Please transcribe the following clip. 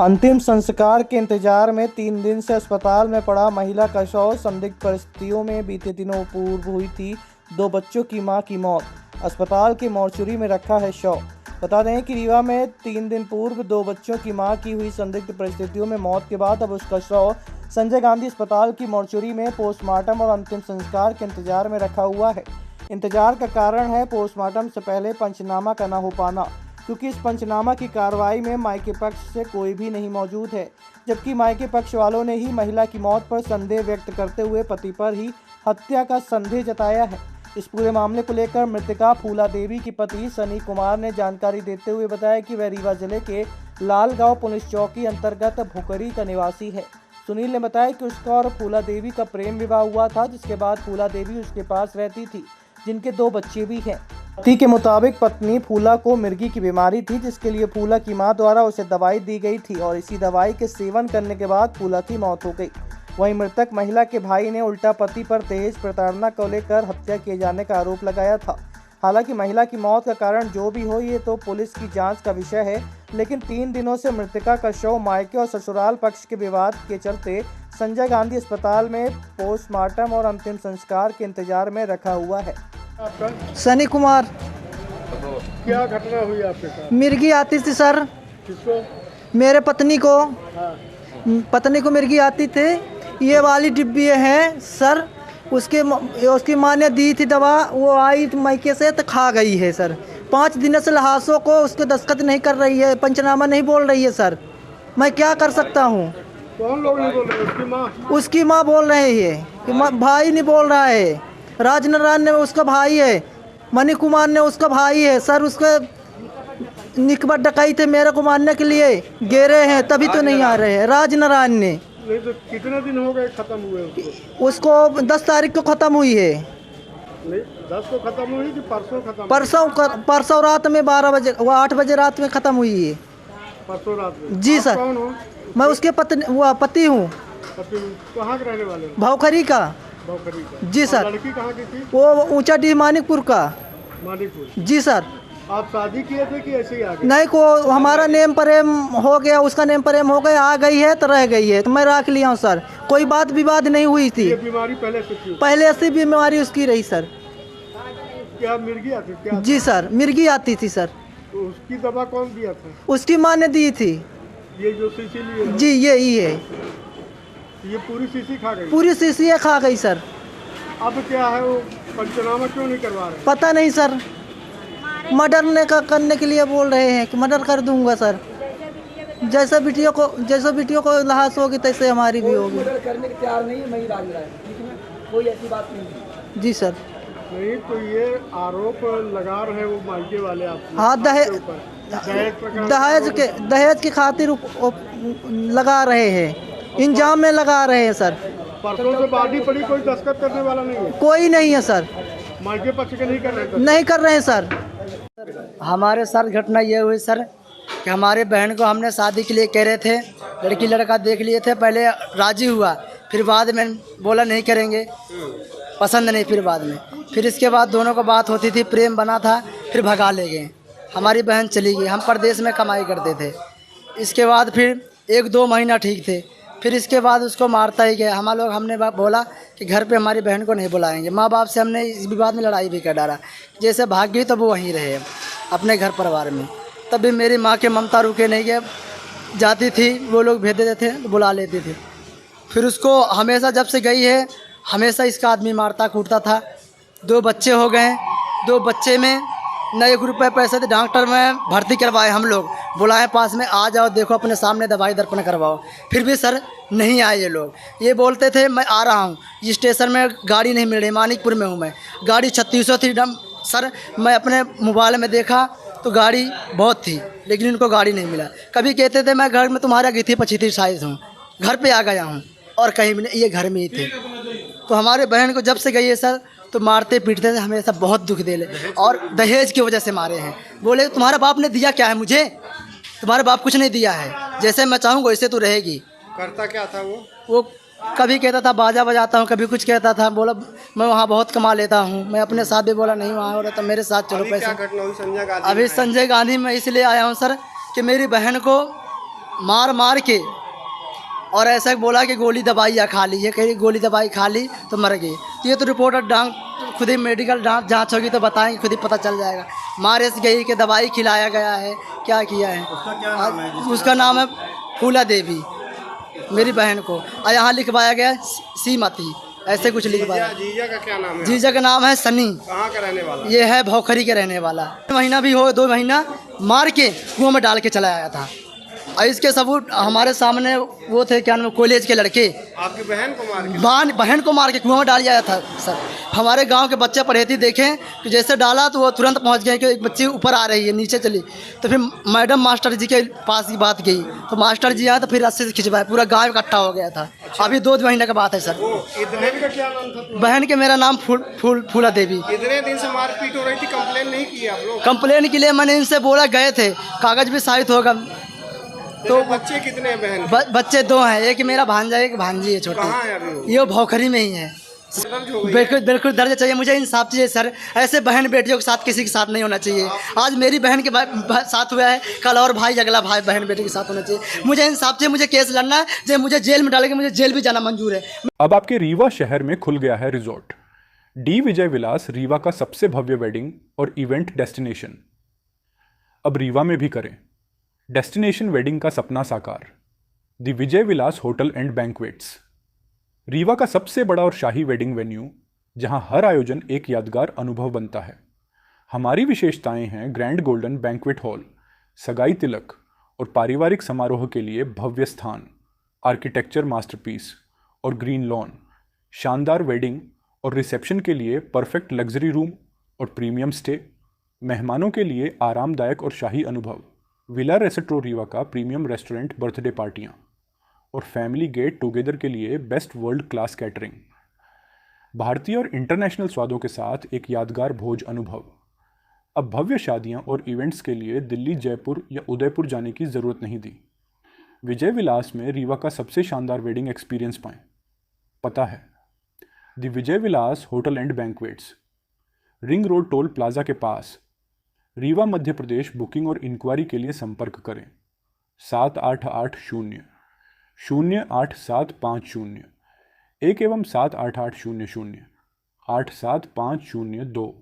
अंतिम संस्कार के इंतजार में 3 दिन से अस्पताल में पड़ा महिला का शव। संदिग्ध परिस्थितियों में बीते दिनों पूर्व हुई थी 2 बच्चों की मां की मौत। अस्पताल के मोर्चरी में रखा है शव। बता दें कि रीवा में 3 दिन पूर्व 2 बच्चों की मां की हुई संदिग्ध परिस्थितियों में मौत के बाद अब उसका शव संजय गांधी अस्पताल की मोर्चरी में पोस्टमार्टम और अंतिम संस्कार के इंतजार में रखा हुआ है। इंतजार का कारण है पोस्टमार्टम से पहले पंचनामा का न हो पाना, क्योंकि इस पंचनामा की कार्रवाई में मायके पक्ष से कोई भी नहीं मौजूद है, जबकि मायके पक्ष वालों ने ही महिला की मौत पर संदेह व्यक्त करते हुए पति पर ही हत्या का संदेह जताया है। इस पूरे मामले को लेकर मृतका फूला देवी की पति सनी कुमार ने जानकारी देते हुए बताया कि वह रीवा जिले के लालगांव पुलिस चौकी अंतर्गत भुकरी का निवासी है। सुनील ने बताया कि उसका और फूला देवी का प्रेम विवाह हुआ था, जिसके बाद फूला देवी उसके पास रहती थी, जिनके 2 बच्चे भी हैं। पति के मुताबिक पत्नी फूला को मिर्गी की बीमारी थी, जिसके लिए फूला की मां द्वारा उसे दवाई दी गई थी और इसी दवाई के सेवन करने के बाद फूला की मौत हो गई। वहीं मृतक महिला के भाई ने उल्टा पति पर दहेज प्रताड़ना को लेकर हत्या किए जाने का आरोप लगाया था। हालांकि महिला की मौत का कारण जो भी हो, ये तो पुलिस की जांच का विषय है, लेकिन 3 दिनों से मृतका का शव मायके और ससुराल पक्ष के विवाद के चलते संजय गांधी अस्पताल में पोस्टमार्टम और अंतिम संस्कार के इंतजार में रखा हुआ है। सनी कुमार। क्या घटना हुई आपके साथ? मिर्गी आती थी सर। किसको? मेरे पत्नी को। हाँ। पत्नी को मिर्गी आती थी। ये वाली डिब्बी है सर, उसकी माँ ने दी थी दवा, वो आई मायके से तो खा गई है सर। 5 दिनों से लहासों को उसको दस्तखत नहीं कर रही है, पंचनामा नहीं बोल रही है सर। मैं क्या कर सकता हूँ? कौन लोग नहीं बोल रहे? उसकी माँ? उसकी माँ बोल रही है कि भाई नहीं बोल रहा है। राजनारायण ने उसका भाई है, मणि कुमार ने उसका भाई है सर। उसके निकबत डकाई थे मेरे को मारने के लिए, गेरे हैं तभी तो नहीं आ रहे हैं। राजनारायण ने। नहीं तो कितने दिन हो गए खत्म हुए उसको? 10 तारीख को ख़त्म हुई है। नहीं 10 को खत्म हुई कि परसों खत्म? परसों रात में 12 बजे, वो 8 बजे रात में ख़त्म हुई है। परसों रात में? जी सर। कौन हो? मैं उसके पति हूँ। कहाँ के रहने वाले हो? भावखरी का। जी सर। लड़की कहाँ की थी? वो ऊंचा डी मानिकपुर का। मानिकपुर? जी सर। आप शादी किए थे कि ऐसे ही आ गए? नहीं को हमारा नेम प्रेम हो गया, उसका नेम प्रेम हो गया, आ गई है तो रह गई है तो मैं रख लिया हूँ सर। कोई बात विवाद नहीं हुई थी। ये बीमारी पहले से थी? पहले से बीमारी उसकी रही सर। क्या मिर्गी आती थी? जी सर, मिर्गी आती थी सर। तो उसकी दवा कौन दिया था? उसकी माँ ने दी थी। ये जो शीशी लिए? जी यही है। ये पूरी शीशी खा गई? पूरी शीशी खा गई सर। अब क्या है, वो पंचनामा क्यों नहीं करवा रहे? पता नहीं सर, मर्डर करने के लिए बोल रहे हैं कि मर्डर कर दूंगा सर। जैसा बिटियों को लहास होगी तैसे हमारी भी होगी। मर्डर करने के तैयार नहीं है, मैं राज रहा है, कोई ऐसी बात नहीं। जी सर। नहीं तो ये आरोप लगा रहे वो मायके वाले आप? हाँ, दहेज की खातिर लगा रहे हैं, इंजाम में लगा रहे हैं सर। परसों से बाडी पड़ी, कोई दस्तखत करने वाला नहीं है? कोई नहीं है सर। मायके पक्ष के नहीं कर रहे? नहीं कर रहे हैं सर। हमारे साथ घटना ये हुई सर कि हमारे बहन को हमने शादी के लिए कह रहे थे, लड़की लड़का देख लिए थे, पहले राजी हुआ, फिर बाद में बोला नहीं करेंगे, पसंद नहीं, फिर इसके बाद दोनों को बात होती थी, प्रेम बना था, फिर भगा ले गए। हमारी बहन चली गई, हम प्रदेश में कमाई करते थे। इसके बाद फिर 1-2 महीना ठीक थे, फिर इसके बाद उसको मारता ही गया। हमने बोला कि घर पे हमारी बहन को नहीं बुलाएंगे। माँ बाप से हमने इस विवाद में लड़ाई भी कर डाला, जैसे भाग गई तो वो वहीं रहे अपने घर परिवार में। तब भी मेरी माँ के ममता रुके नहीं गए, जाती थी वो लोग भेज देते थे, बुला लेते थे। फिर उसको हमेशा जब से गई है हमेशा इसका आदमी मारता कूटता था। 2 बच्चे हो गए, 2 बच्चे में न 1 रुपये पैसे थे। डॉक्टर में भर्ती करवाए, हम लोग बुलाए पास में, आ जाओ देखो अपने सामने दवाई दर्पण करवाओ, फिर भी सर नहीं आए ये लोग। ये बोलते थे मैं आ रहा हूँ, स्टेशन में गाड़ी नहीं मिल रही, मानिकपुर में हूँ मैं, गाड़ी 3600 थी सर। मैं अपने मोबाइल में देखा तो गाड़ी बहुत थी, लेकिन इनको गाड़ी नहीं मिला। कभी कहते थे मैं घर में तुम्हारा गिथी पछीथी शायद हूँ, घर पे आ गया हूँ, और कहीं भी नहीं, ये घर में ही थे। तो हमारे बहन को जब से गई है सर तो मारते पीटते थे, हमेशा बहुत दुख दे ले, और दहेज की वजह से मारे हैं। बोले तुम्हारा बाप ने दिया क्या है मुझे? तुम्हारा बाप कुछ नहीं दिया है, जैसे मैं चाहूँगा वैसे तू रहेगी। करता क्या था वो कभी कहता था बाजा बजाता हूँ, कभी कुछ कहता था। बोला मैं वहाँ बहुत कमा लेता हूँ, मैं अपने साथ भी बोला नहीं वहाँ हो रहा तो मेरे साथ चलो पैसे। अभी संजय गांधी में इसलिए आया हूँ सर कि मेरी बहन को मार मार के और ऐसा बोला कि गोली दवाई या खा ली, ये कही गोली दवाई खा ली तो मर गई। तो ये तो रिपोर्टर खुद ही मेडिकल जांच होगी तो बताएंगे, खुद ही पता चल जाएगा। मारे से गई कि दवाई खिलाया गया है, क्या किया है। उसका क्या नाम है? उसका नाम है फूला देवी, मेरी बहन को। और यहाँ लिखवाया गया सीमती, ऐसे कुछ लिखवाया। जीजा का क्या नाम है? जीजा का नाम है सनी। कहाँ का रहने वाला? ये है भौखरी के रहने वाला। महीना भी हो, 2 महीना मार के कुआं में डाल के चला आया था। और इसके सबूत हमारे सामने वो थे, क्या नाम, कॉलेज के लड़के। आपकी बहन को मार के? बहन को मार के कुआं में डाल दिया था सर। हमारे गांव के बच्चे पढ़ेती देखें कि जैसे डाला तो वो तुरंत पहुंच गए कि एक बच्ची ऊपर आ रही है, नीचे चली। तो फिर मैडम मास्टर जी के पास की बात गई, तो मास्टर जी आए तो फिर रस्से से खिंचवाए, पूरा गाँव इकट्ठा हो गया था। अभी 2 महीने का बात है सर। इतने का क्या नाम था? बहन के मेरा नाम फूला देवी। इतने दिन से मारपीट हो रही थी, कंप्लेन नहीं की आप लोग? कंप्लेन के लिए मैंने इनसे बोला, गए थे, कागज भी साबित होगा। तो बच्चे कितने हैं बहन? बच्चे 2 हैं, एक मेरा भांजा है, एक भांजी है छोटी। कहाँ है अभी वो? ये भौखरी में ही है। दर्ज हो गई है? बिल्कुल बिल्कुल दर्ज चाहिए, मुझे इंसाफ चाहिए सर। ऐसे बहन बेटियों के साथ किसी के साथ नहीं होना चाहिए। आज मेरी बहन के साथ हुआ है, कल और भाई अगला भाई बहन बेटी के साथ होना चाहिए। मुझे इंसाफ चाहिए, मुझे केस लड़ना है, जो मुझे जेल में डालेंगे, मुझे जेल भी जाना मंजूर है। अब आपके रीवा शहर में खुल गया है रिजॉर्ट। डी विजय विलास रीवा का सबसे भव्य वेडिंग और इवेंट डेस्टिनेशन। अब रीवा में भी करें डेस्टिनेशन वेडिंग का सपना साकार। The Vijay Vilas hotel and banquets, Rewa का सबसे बड़ा और शाही वेडिंग वेन्यू, जहां हर आयोजन एक यादगार अनुभव बनता है। हमारी विशेषताएं हैं ग्रैंड गोल्डन बैंक्वेट हॉल, सगाई तिलक और पारिवारिक समारोह के लिए भव्य स्थान, आर्किटेक्चर मास्टरपीस और ग्रीन लॉन, शानदार वेडिंग और रिसेप्शन के लिए परफेक्ट लग्जरी रूम और प्रीमियम स्टे, मेहमानों के लिए आरामदायक और शाही अनुभव, विला रेस्ट्रो रीवा का प्रीमियम रेस्टोरेंट बर्थडे पार्टियाँ और फैमिली गेट टुगेदर के लिए बेस्ट वर्ल्ड क्लास कैटरिंग, भारतीय और इंटरनेशनल स्वादों के साथ एक यादगार भोज अनुभव। अब भव्य शादियां और इवेंट्स के लिए दिल्ली, जयपुर या उदयपुर जाने की ज़रूरत नहीं दी। विजय विलास में रीवा का सबसे शानदार वेडिंग एक्सपीरियंस पाएं। पता है the Vijay Vilas hotel and banquets, ring road toll plaza के पास, रीवा मध्य प्रदेश। बुकिंग और इंक्वायरी के लिए संपर्क करें 7880-08750 1 एवं 7880087502।